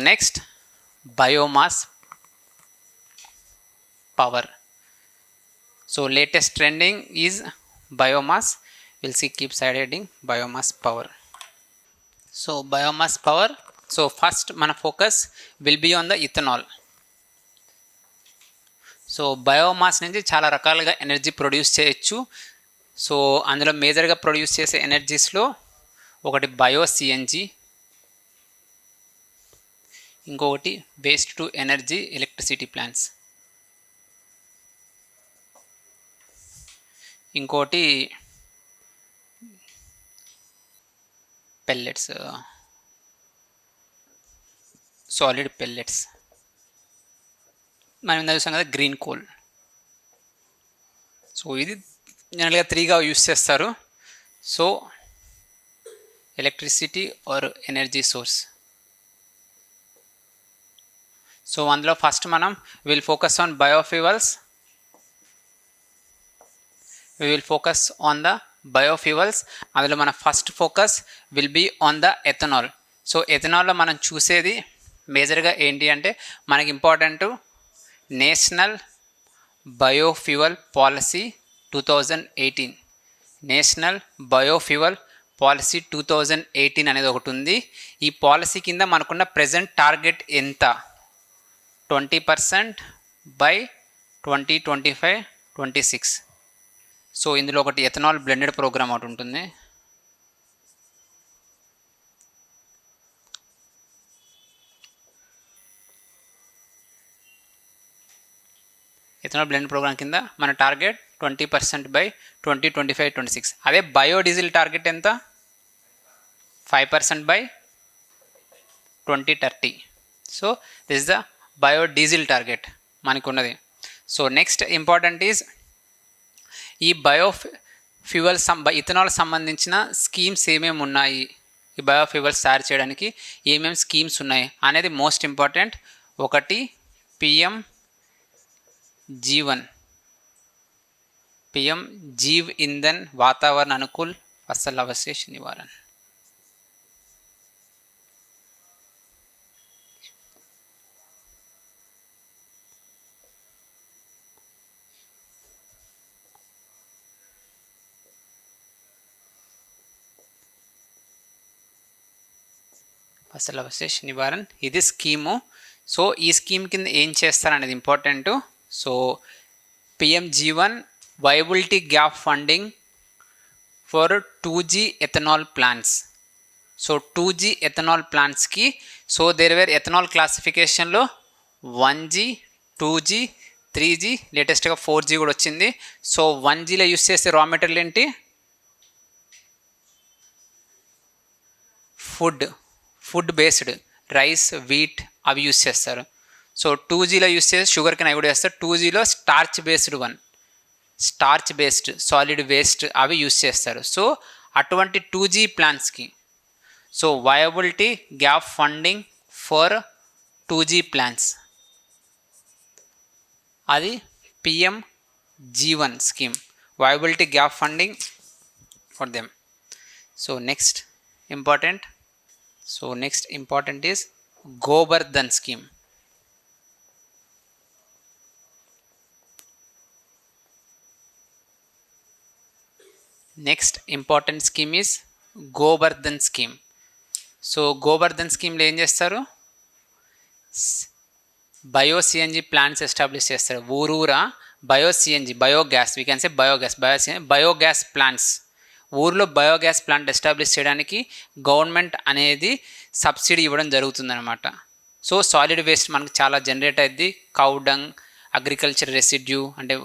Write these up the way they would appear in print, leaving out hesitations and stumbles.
next, biomass power. So latest trending is biomass. We'll see, keep side heading biomass power. So biomass power. So first మన focus will be on the ethanol. So biomass నుంచి చాలా రకాలుగా energy produce చేయొచ్చు. So అందులో మేజర్గా produce చేసే ఎనర్జీస్లో ఒకటి బయో సిఎన్జి, ఇంకొకటి waste to energy electricity plants, ఇంకోటి పెల్లెట్స్, సాలిడ్ పెల్లెట్స్. మనం ఇందాక చూసాం కదా గ్రీన్ కోల్. సో ఇది జనరల్గా 3గా యూస్ చేస్తారు. So electricity or energy source. So అందులో ఫస్ట్ మనం విల్ ఫోకస్ ఆన్ బయోఫ్యూవల్స్. అందులో మన first focus will be on the ethanol. So ఎథనాల్లో మనం చూసేది మేజర్గా ఏంటి అంటే మనకి important national biofuel policy 2018. National biofuel policy 2018 అనేది ఒకటి ఉంది. ఈ పాలసీ కింద మనకున్న ప్రెజెంట్ టార్గెట్ ఎంత? 20% బై 2025-26. సో ఇందులో ఒకటి ఎథనాల్ బ్లెండెడ్ ప్రోగ్రామ్ ఒకటి ఉంటుంది. ఎథనాల్ బ్లెండ్ ప్రోగ్రామ్ కింద మన టార్గెట్ 20% బై 2025-26. అదే బయోడీజిల్ టార్గెట్ ఎంత? 5% by 2030. So this the biodiesel target మనకు ఉన్నది. సో నెక్స్ట్ ఇంపార్టెంట్ ఈజ్ ఈ బయోఫ్యూవల్ ఇథనాల్ సంబంధించిన స్కీమ్స్ ఏమేమి ఉన్నాయి, ఈ బయోఫ్యూవల్స్ తయారు చేయడానికి ఏమేమి స్కీమ్స్ ఉన్నాయి అనేది మోస్ట్ ఇంపార్టెంట్. ఒకటి PM जीवन, PM जीव ईंधन वातावरण अनुकूल फसल अवशेष निवारण. फसल अवशेष निवारण ఇది స్కీము. సో ఈ స్కీమ్ కింద ఏం చేస్తారనేది important. So PM Jeevan viability gap funding for 2G ethanol plants. So 2G ethanol ప్లాంట్స్కి సో దేర్ వేర్ ఎథనాల్ క్లాసిఫికేషన్లో 1G, 2G, 3G, లేటెస్ట్గా 4G కూడా వచ్చింది. సో 1Gలో యూస్ చేసే రా మెటీరియల్ ఏంటి? ఫుడ్ బేస్డ్ రైస్, వీట్ అవి యూస్ చేస్తారు. సో 2Gలో యూస్ చేసి షుగర్ కెన్ అవి కూడా చేస్తారు. 2Gలో స్టార్చ్ బేస్డ్ సాలిడ్ వేస్ట్ అవి యూస్ చేస్తారు. సో అటువంటి 2G ప్లాంట్స్కి so viability gap funding for 2G plants అది PM Jeevan scheme, viability gap funding for them. So next important is Gobardhan scheme. Next important scheme is Gobardhan scheme. So Gobardhan స్కీమ్లో ఏం చేస్తారు? Bio CNG plants establish చేస్తారు. ఊరూరా bio CNG, biogas, we can say biogas plants. ఊర్లో biogas plant establish చేయడానికి government అనేది subsidy ఇవ్వడం జరుగుతుందన్నమాట. సో సాలిడ్ వేస్ట్ మనకు చాలా జనరేట్ అయ్యింది. కౌ డంగ్, అగ్రికల్చర్ రెసిడ్యూ అంటే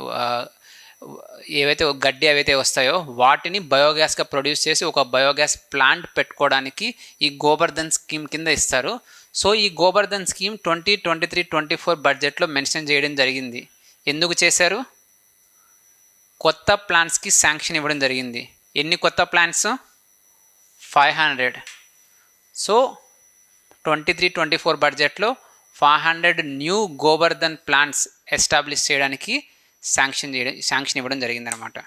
ఏవైతే గడ్డి ఏవైతే వస్తాయో వాటిని బయోగ్యాస్గా ప్రొడ్యూస్ చేసి ఒక బయోగ్యాస్ ప్లాంట్ పెట్టుకోవడానికి ఈ గోబర్ధన్ స్కీమ్ కింద ఇస్తారు. సో ఈ గోబర్ధన్ స్కీమ్ 2023-24 బడ్జెట్లో మెన్షన్ చేయడం జరిగింది. ఎందుకు చేశారు? కొత్త ప్లాంట్స్కి శాంక్షన్ ఇవ్వడం జరిగింది. ఎన్ని కొత్త ప్లాంట్స్? 500. సో 23-24 బడ్జెట్లో 500 న్యూ గోబర్ధన్ ప్లాంట్స్ ఎస్టాబ్లిష్ చేయడానికి శాంక్షన్ ఇవ్వడం జరిగిందనమాట.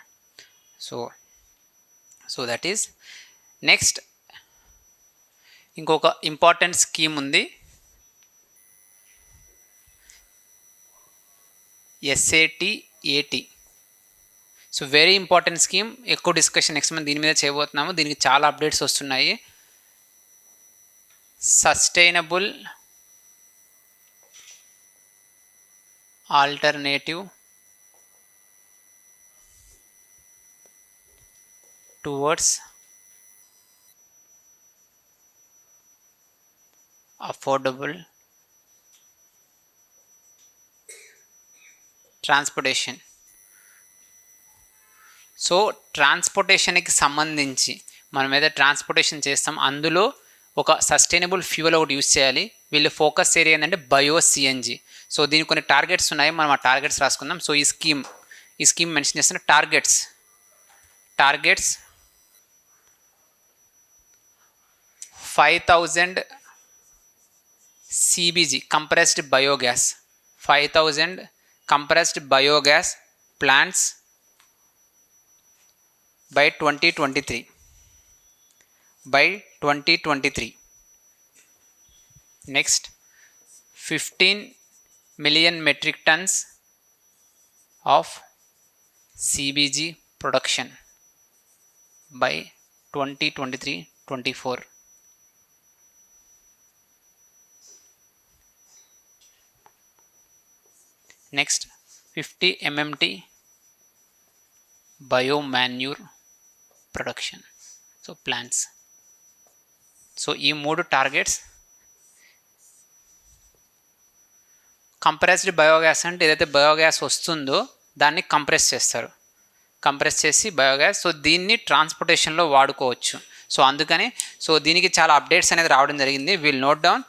So that is next. ఇంకొక ఇంపార్టెంట్ స్కీమ్ ఉంది SAT-AT. So very important scheme, ఎక్కువ డిస్కషన్ నెక్స్ట్ మనం దీని మీద చేయబోతున్నాము. దీనికి చాలా అప్డేట్స్ వస్తున్నాయి. Sustainable alternative towards affordable transportation. So ట్రాన్స్పోర్టేషన్కి సంబంధించి మనం ఏదైతే ట్రాన్స్పోర్టేషన్ చేస్తాం అందులో ఒక సస్టైనబుల్ ఫ్యూయల్ ఒకటి యూస్ చేయాలి. వీళ్ళు ఫోకస్ ఏరియా ఏంటంటే బయో-సిఎన్జి. సో దీనికి కొన్ని టార్గెట్స్ ఉన్నాయి, మనం ఆ టార్గెట్స్ రాసుకుందాం. సో ఈ స్కీమ్ మెన్షన్ చేస్తున్న targets 5000 CBG compressed biogas, 5000 compressed biogas plants by 2023. Next, 15 million metric tons of CBG production by 2023-24. Next, 50 MMT biomanure production. So plants. So ఈ 3 targets. Compressed biogas అంటే ఏదైతే biogas వస్తుందో దాన్ని compress చేస్తారు, compress చేసి biogas. So దీన్ని ట్రాన్స్పోర్టేషన్లో వాడుకోవచ్చు. So అందుకని దీనికి చాలా అప్డేట్స్ అనేది రావడం జరిగింది. We'll note down.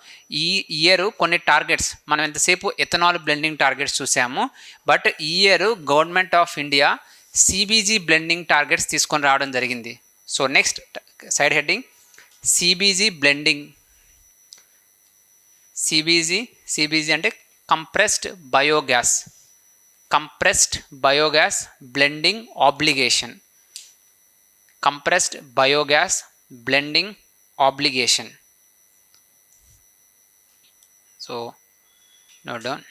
ఈ ఇయర్ కొన్ని టార్గెట్స్, మనం ఎంతసేపు ఎథనాల్ బ్లెండింగ్ టార్గెట్స్ చూసాము, బట్ ఈ year government of India CBG blending targets తీసుకొని రావడం జరిగింది. So next side heading CBG blending. CBG అంటే compressed biogas blending obligation. So note down.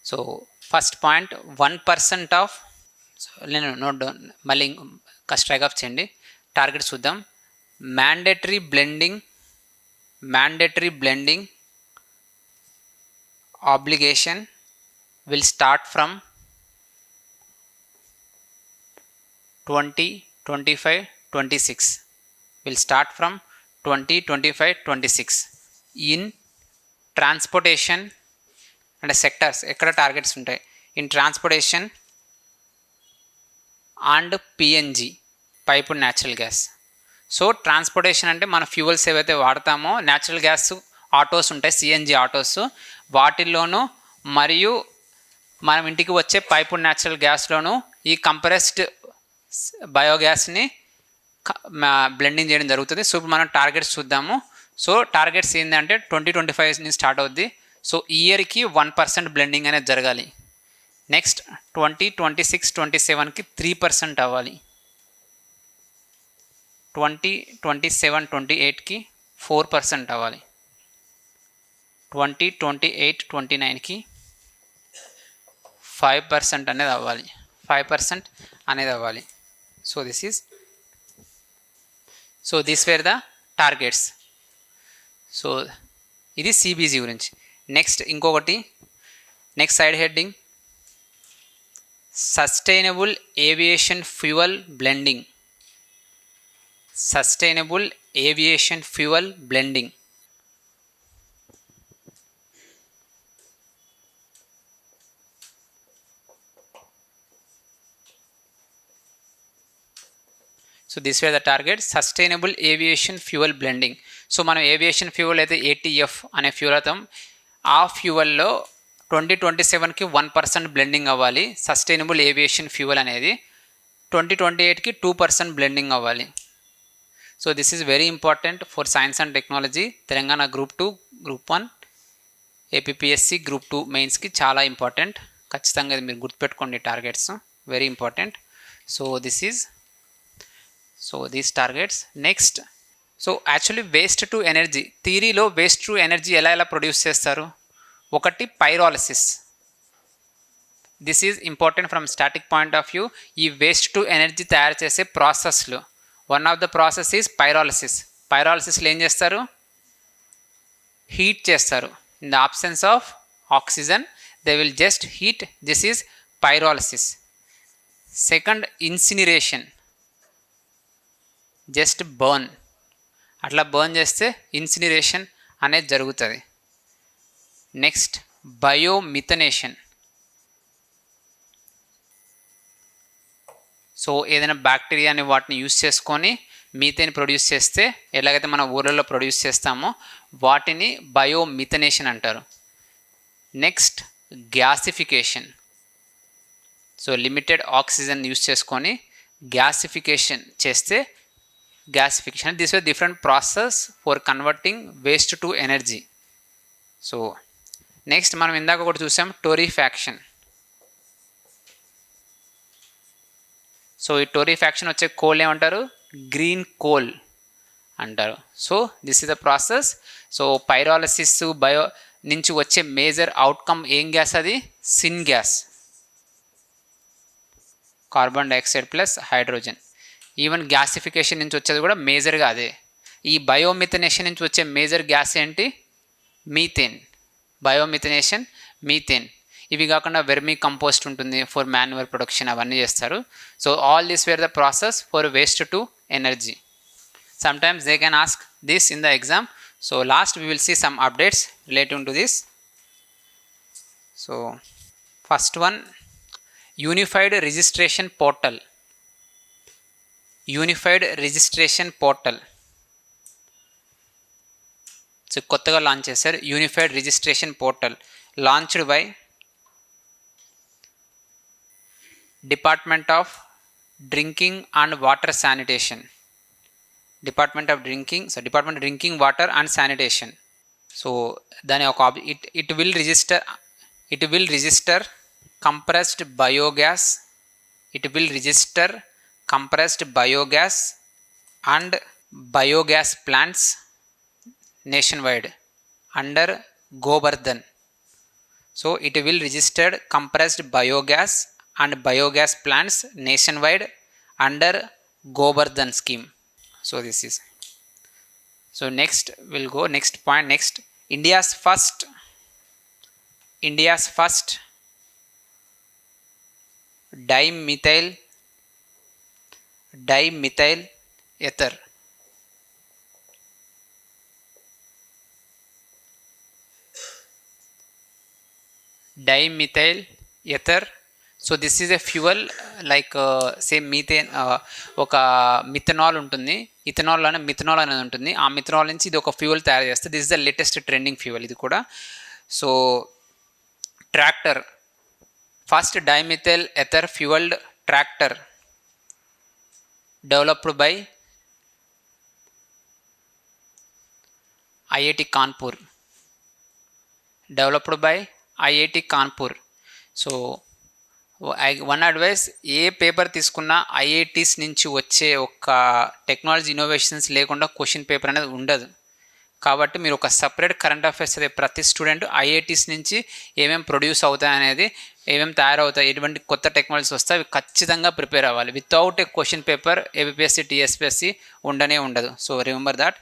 So first point 1% of, నేను నోట్ డౌన్ మళ్ళీ strike off చేయండి. Target చూద్దాం. mandatory blending obligation will start from 2025-26 in transportation and sectors. ఎక్కడ targets ఉంటాయి? In transportation and PNG, piped natural gas. So transportation అంటే మన fuels ఏవైతే వాడతామో, natural gas autos ఉంటాయి, CNG ఆటోస్, వాటిల్లోనూ మరియు మనం ఇంటికి వచ్చే పైపుడ్ న్యాచురల్ గ్యాస్లోనూ ఈ కంప్రెస్డ్ బయోగ్యాస్ని బ్లెండింగ్ చేయడం జరుగుతుంది. సో ఇప్పుడు మనం టార్గెట్స్ చూద్దాము. సో టార్గెట్స్ ఏంటంటే 2025 నుంచి స్టార్ట్ అవుద్ది. సో ఇయర్కి 1% బ్లెండింగ్ అనేది జరగాలి. నెక్స్ట్ 2026-27కి 3% అవ్వాలి. 2027-28కి 4% అవ్వాలి. 2028-29కి 5% అనేది అవ్వాలి. 5% అనేది అవ్వాలి. So this wear the targets. So ఇది CBG గురించి. నెక్స్ట్ ఇంకొకటి, next side heading sustainable aviation fuel blending. So this way the target, sustainable aviation fuel blending. So మనం ఏవియేషన్ ఫ్యూయల్ అయితే ATF అనే ఫ్యూయల్ అవుతాం. ఆ ఫ్యూయల్లో 2027కి 1% బ్లెండింగ్ అవ్వాలి సస్టైనబుల్ ఏవియేషన్ ఫ్యూయల్ అనేది. 2028కి 2% బ్లెండింగ్ అవ్వాలి. So this is very important for science and technology. Telangana group 2, group 1, APPSC group 2 మెయిన్స్కి చాలా ఇంపార్టెంట్. ఖచ్చితంగా ఇది మీరు గుర్తుపెట్టుకోండి, targets very important. So these targets. Next, so actually waste to energy థియరీలో వేస్ట్ టు ఎనర్జీ ఎలా ప్రొడ్యూస్ చేస్తారు? ఒకటి pyrolysis, this is important from static point of view. ఈ వేస్ట్ టు ఎనర్జీ తయారు చేసే ప్రాసెస్లు one of the process is pyrolysis. పైరాలసిస్లో ఏం చేస్తారు? హీట్ చేస్తారు. In the absence of oxygen they will just heat. This is pyrolysis. Second, incineration, just burn. అట్లా burn చేస్తే ఇన్సినరేషన్ అనేది జరుగుతుంది. నెక్స్ట్, బయోమిథనేషన్. సో ఏదైనా బ్యాక్టీరియాని వాటిని యూస్ చేసుకొని మీథేన్ ప్రొడ్యూస్ చేస్తే ఎలాగైతే మన ఊళ్ళలో ప్రొడ్యూస్ చేస్తామో వాటిని బయోమిథనేషన్ అంటారు. Next, gasification. So limited oxygen use చేసుకొని గ్యాసిఫికేషన్ చేస్తే gasification. This is different process for converting waste to energy. So next మనం ఇందాక ఒకటి చూసాం, టోరిఫాక్షన్. సో ఈ టోరిఫాక్షన్ వచ్చే కోల్ ఏమంటారు? గ్రీన్ కోల్ అంటారు. So this is the process. So pyrolysis bio నుంచి వచ్చే మేజర్ అవుట్కమ్ ఏం గ్యాస్? అది sin gas, carbon dioxide plus hydrogen. Even gasification నుంచి వచ్చేది కూడా మేజర్గా అదే. ఈ బయోమిథనేషన్ నుంచి వచ్చే మేజర్ గ్యాస్ ఏంటి? మీథేన్. బయోమిథనేషన్, మీథేన్. ఇవి కాకుండా వెర్మీ కంపోస్ట్ ఉంటుంది ఫర్ మాన్యువల్ ప్రొడక్షన్, అవన్నీ చేస్తారు. So all this wear the process for waste to energy. Sometimes they can ask this in the exam. So last we will see some updates relating to this. So first one, unified registration portal. Unified registration portal so కొత్తగా launch చేశారు. Unified registration portal launched by department of drinking and water sanitation. Department of drinking water and sanitation. So దాని ఒక it will register compressed biogas. It will register compressed biogas and biogas plants nationwide under Govardhan. So it will register compressed biogas and biogas plants nationwide under Govardhan scheme. So this is. So next we'll go next point. Next, India's first dimethyl ether. Dimethyl ether. So this is a fuel like say methane. ఒక methanol ఉంటుంది, ఇథనాల్లోనే methanol అనేది ఉంటుంది. ఆ methanol నుంచి ఇది ఒక fuel తయారు చేస్తే this is the latest trending fuel ఇది కూడా. So tractor, first dimethyl ether fueled tractor developed by IIT Kanpur. So one advice, A paper తీసుకున్నా ఐఐటీస్ నుంచి వచ్చే ఒక టెక్నాలజీ ఇన్నోవేషన్స్ లేకుండా క్వశ్చన్ పేపర్ అనేది ఉండదు. కాబట్టి మీరు ఒక సపరేట్ కరెంట్ అఫైర్స్ అదే ప్రతి స్టూడెంట్ ఐఐటీస్ నుంచి ఏమేమి ప్రొడ్యూస్ అవుతాయి అనేది, ఏమేమి తయారవుతాయి, ఎటువంటి కొత్త టెక్నాలజీస్ వస్తాయి, అవి ఖచ్చితంగా ప్రిపేర్ అవ్వాలి. Without a question paper APPSC TSPSC ఉండదు. So remember that.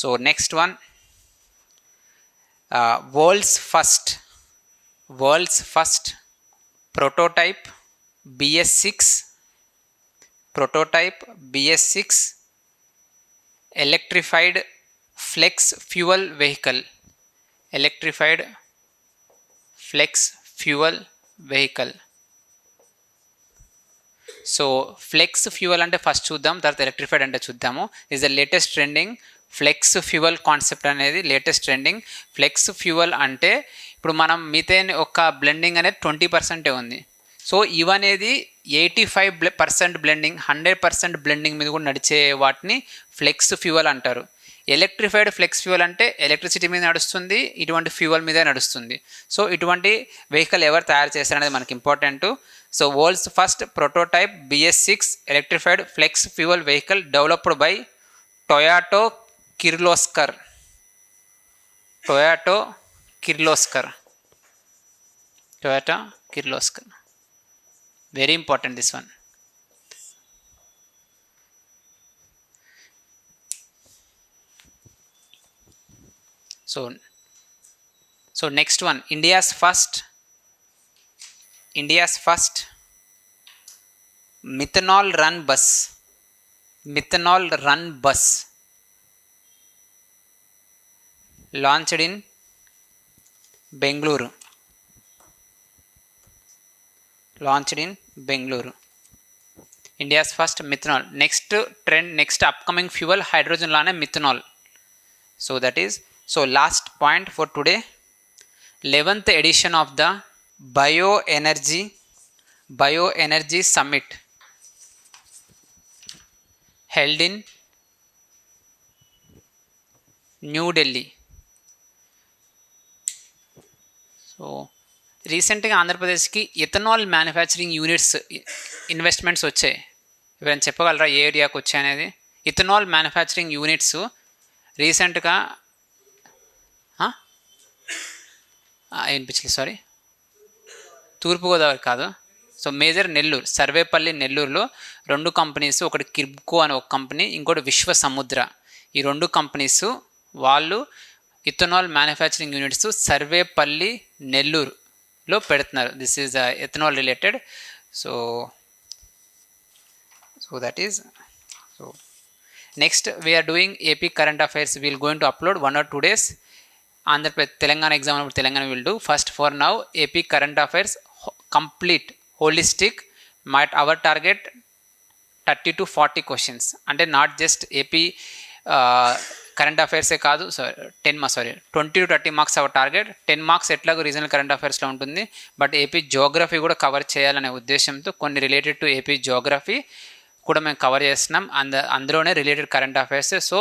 So next one, world's first prototype BS6 electrified flex fuel vehicle. సో ఫ్లెక్స్ ఫ్యూయల్ అంటే ఫస్ట్ చూద్దాం, తర్వాత ఎలక్ట్రిఫైడ్ అంటే చూద్దాము. Is the latest trending. Flex fuel concept అనేది latest trending. Flex fuel అంటే ఇప్పుడు మనం మీథేన్ యొక్క బ్లెండింగ్ అనేది 20% ఉంది. సో ఇవనేది 85% బ్లెండింగ్, 100% బ్లెండింగ్ మీద కూడా నడిచే వాటిని ఫ్లెక్స్ ఫ్యూయల్ అంటారు. ఎలక్ట్రిఫైడ్ ఫ్లెక్స్ ఫ్యూయల్ అంటే ఎలక్ట్రిసిటీ మీద నడుస్తుంది, ఇటువంటి ఫ్యూయల్ మీద నడుస్తుంది. సో ఇటువంటి వెహికల్ ఎవరు తయారు చేస్తారనేది మనకి important. So world's first prototype BS6 electrified flex fuel vehicle developed by Toyota Kirloskar. Very important this one. So next one, India's first methanol run bus launched in Bengaluru. India's first methanol. Next trend, next upcoming fuel, hydrogen lane methanol. So that is, so last point for today, 11th edition of the bioenergy summit held in New Delhi. So రీసెంట్గా ఆంధ్రప్రదేశ్కి ethanol manufacturing units investments వచ్చాయి. ఎవరైనా చెప్పగలరా ఏ ఏరియాకి వచ్చాయి అనేది? Ethanol manufacturing units రీసెంట్గా వినిపించలేదు, సారీ, తూర్పుగోదావరి కాదు. సో మేజర్ నెల్లూరు, సర్వేపల్లి నెల్లూరులో 2 కంపెనీస్, ఒకటి కిర్బ్కో అనే ఒక కంపెనీ, ఇంకోటి విశ్వ సముద్ర. ఈ 2 కంపెనీస్ వాళ్ళు ఇథనాల్ మ్యానుఫ్యాక్చరింగ్ యూనిట్స్ సర్వేపల్లి నెల్లూరులో పెడుతున్నారు. This is ethanol related. So that is, so next we're doing AP current affairs. We'll going to upload 1 or 2 days. Andhra Pradesh Telangana exam అప్పుడు Telangana will do. First for now AP current affairs complete holistic. Our target 30 to 40 questions. అంటే not just AP current అఫైర్సే కాదు, 20 to 30 marks our target. 10 marks ఎట్లాగో regional current అఫైర్స్లో ఉంటుంది, but AP geography కూడా cover చేయాలనే ఉద్దేశంతో కొన్ని రిలేటెడ్ టు ఏపీ జోగ్రఫీ కూడా మేము కవర్ చేస్తున్నాం. అందులోనే related current affairs. So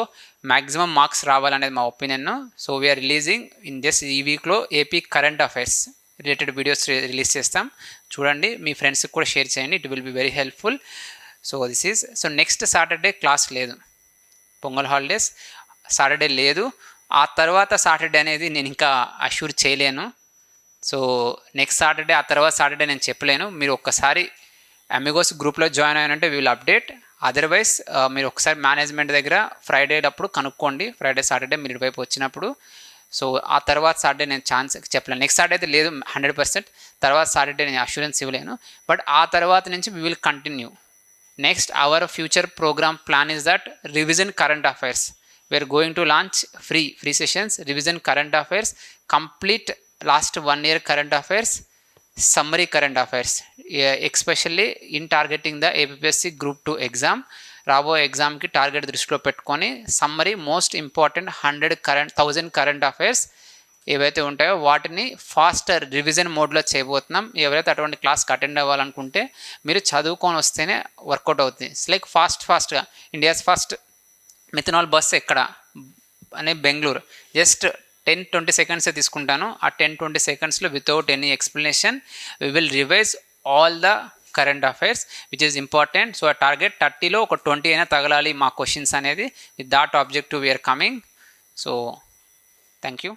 maximum marks రావాలనేది మా opinion. So we're releasing in just ఈ వీక్లో AP current affairs related videos release చేస్తాం. చూడండి, మీ ఫ్రెండ్స్కి కూడా షేర్ చేయండి, it will be very helpful. So this is, so next Saturday class లేదు, పొంగల్ హాలిడేస్, సాటర్డే లేదు. ఆ తర్వాత సాటర్డే అనేది నేను ఇంకా అష్యూర్ చేయలేను. సో నెక్స్ట్ సాటర్డే, ఆ తర్వాత సాటర్డే నేను చెప్పలేను. మీరు ఒక్కసారి అమిగోస్ గ్రూప్లో జాయిన్ అయినంటే వీ విల్ అప్డేట్. అదర్వైజ్ మీరు ఒకసారి మేనేజ్మెంట్ దగ్గర ఫ్రైడే అప్పుడు కనుక్కోండి, ఫ్రైడే సాటర్డే మీరు ఇటువైపు వచ్చినప్పుడు. సో ఆ తర్వాత సాటర్డే నేను ఛాన్స్ చెప్పలేను. నెక్స్ట్ సాటర్డే అయితే లేదు 100%, తర్వాత సాటర్డే నేను అష్యూరెన్స్ ఇవ్వలేను. బట్ ఆ తర్వాత నుంచి we will continue. Next our future programme plan is that revision current affairs. We're going to launch free sessions, revision current affairs, complete last 1 year current affairs, summary current affairs, especially in targeting the APSC group 2 exam. రాబోయే ఎగ్జామ్కి target దృష్టిలో పెట్టుకొని summary most important 1000 current affairs ఏవైతే ఉంటాయో వాటిని fast revision మోడ్లో చేయబోతున్నాం. ఎవరైతే అటువంటి క్లాస్కి అటెండ్ అవ్వాలనుకుంటే మీరు చదువుకొని వస్తేనే వర్కౌట్ అవుతుంది. ఇట్స్ లైక్ ఫాస్ట్గా ఇండియాస్ ఫస్ట్ మిథనాల్ బస్ ఎక్కడ అనే బెంగళూరు. జస్ట్ 10-20 seconds తీసుకుంటాను. ఆ 10-20 secondsలో without any explanation we will revise all the current affairs which is important. So ఆ టార్గెట్ 30లో ఒక 20 అయినా తగలాలి మా క్వశ్చన్స్ అనేది. With that objective we're coming. So thank you.